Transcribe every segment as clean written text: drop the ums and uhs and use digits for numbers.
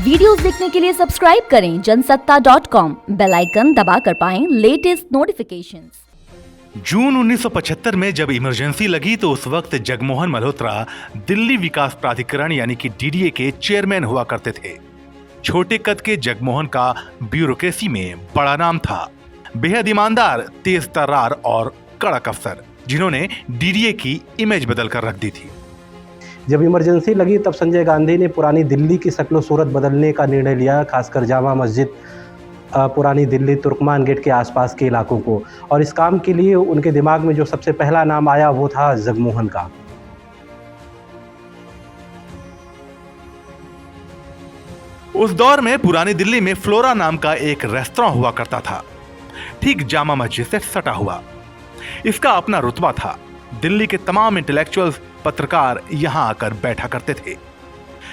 Videos देखने के लिए सब्सक्राइब करें जनसत्ता.com, बेल आइकन दबाकर पाएं लेटेस्ट नोटिफिकेशंस। जून 1975 में जब इमरजेंसी लगी तो उस वक्त जगमोहन मल्होत्रा दिल्ली विकास प्राधिकरण यानी कि डीडीए के चेयरमैन हुआ करते थे। छोटे कद के जगमोहन का ब्यूरोक्रेसी में बड़ा नाम था। बेहद ईमानदार, तेज तर्रार और कड़क अफसर, जिन्होंने डीडीए की इमेज बदल कर रख दी थी। जब इमरजेंसी लगी तब संजय गांधी ने पुरानी दिल्ली की शक्ल सूरत बदलने का निर्णय लिया, खासकर जामा मस्जिद, पुरानी दिल्ली, तुर्कमान गेट के आसपास के इलाकों को। और इस काम के लिए उनके दिमाग में जो सबसे पहला नाम आया वो था जगमोहन का। उस दौर में पुरानी दिल्ली में फ्लोरा नाम का एक रेस्तरां हुआ करता था, ठीक जामा मस्जिद से सटा हुआ। इसका अपना रुतबा था। दिल्ली के तमाम इंटेलेक्चुअल्स, पत्रकार यहां आकर बैठा करते थे।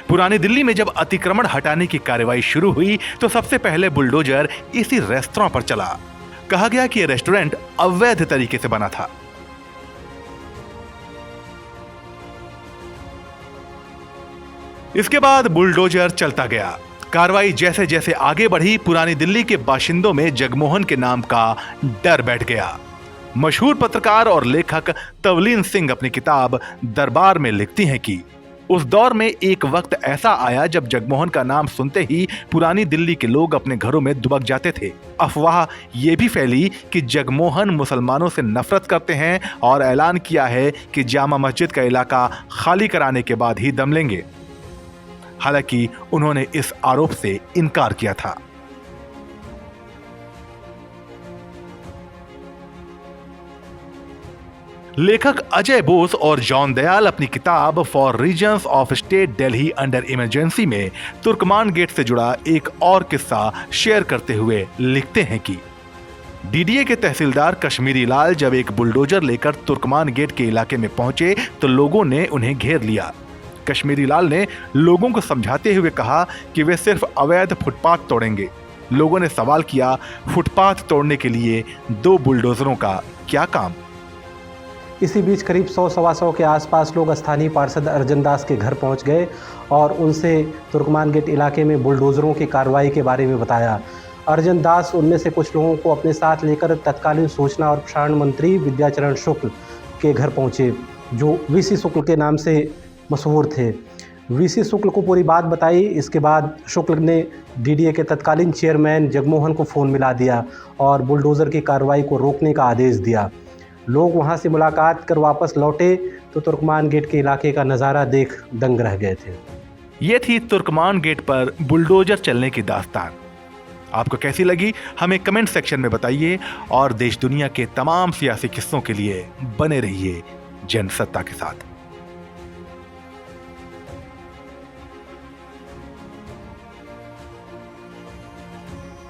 पुरानी दिल्ली में जब अतिक्रमण हटाने की कार्रवाई शुरू हुई तो सबसे पहले बुलडोजर इसी रेस्तरां पर चला। कहा गया कि यह रेस्टोरेंट अवैध तरीके से बना था। इसके बाद बुलडोजर चलता गया। कार्रवाई जैसे जैसे आगे बढ़ी, पुरानी दिल्ली के बाशिंदों में जगमोहन के नाम का डर बैठ गया। मशहूर पत्रकार और लेखक तवलीन सिंह अपनी किताब दरबार में लिखती हैं कि उस दौर में एक वक्त ऐसा आया जब जगमोहन का नाम सुनते ही पुरानी दिल्ली के लोग अपने घरों में दुबक जाते थे। अफवाह ये भी फैली कि जगमोहन मुसलमानों से नफरत करते हैं और ऐलान किया है कि जामा मस्जिद का इलाका खाली कराने के बाद ही दम लेंगे। हालांकि उन्होंने इस आरोप से इनकार किया था। लेखक अजय बोस और जॉन दयाल अपनी किताब for reasons of state Delhi under emergency में तुर्कमान गेट से जुड़ा एक और किस्सा शेयर करते हुए लिखते हैं कि डीडीए के तहसीलदार कश्मीरी लाल जब एक बुलडोजर लेकर तुर्कमान गेट के इलाके में पहुंचे तो लोगों ने उन्हें घेर लिया। कश्मीरी लाल ने लोगों को समझाते हुए कहा कि वे सिर्फ अवैध फुटपाथ तोड़ेंगे। लोगों ने सवाल किया, फुटपाथ तोड़ने के लिए 2 बुलडोजरों का क्या काम? इसी बीच करीब 100-125 के आसपास लोग स्थानीय पार्षद अर्जन दास के घर पहुंच गए और उनसे तुर्कमान गेट इलाके में बुलडोजरों की कार्रवाई के बारे में बताया। अर्जन दास उनमें से कुछ लोगों को अपने साथ लेकर तत्कालीन सूचना और प्रसारण मंत्री विद्याचरण शुक्ल के घर पहुंचे, जो वीसी शुक्ल के नाम से मशहूर थे। वीसी शुक्ल को पूरी बात बताई। इसके बाद शुक्ल ने डीडीए के तत्कालीन चेयरमैन जगमोहन को फ़ोन मिला दिया और बुलडोज़र की कार्रवाई को रोकने का आदेश दिया। लोग वहां से मुलाकात कर वापस लौटे तो तुर्कमान गेट के इलाके का नज़ारा देख दंग रह गए थे। ये थी तुर्कमान गेट पर बुलडोजर चलने की दास्तान। आपको कैसी लगी हमें कमेंट सेक्शन में बताइए और देश दुनिया के तमाम सियासी किस्सों के लिए बने रहिए जनसत्ता के साथ।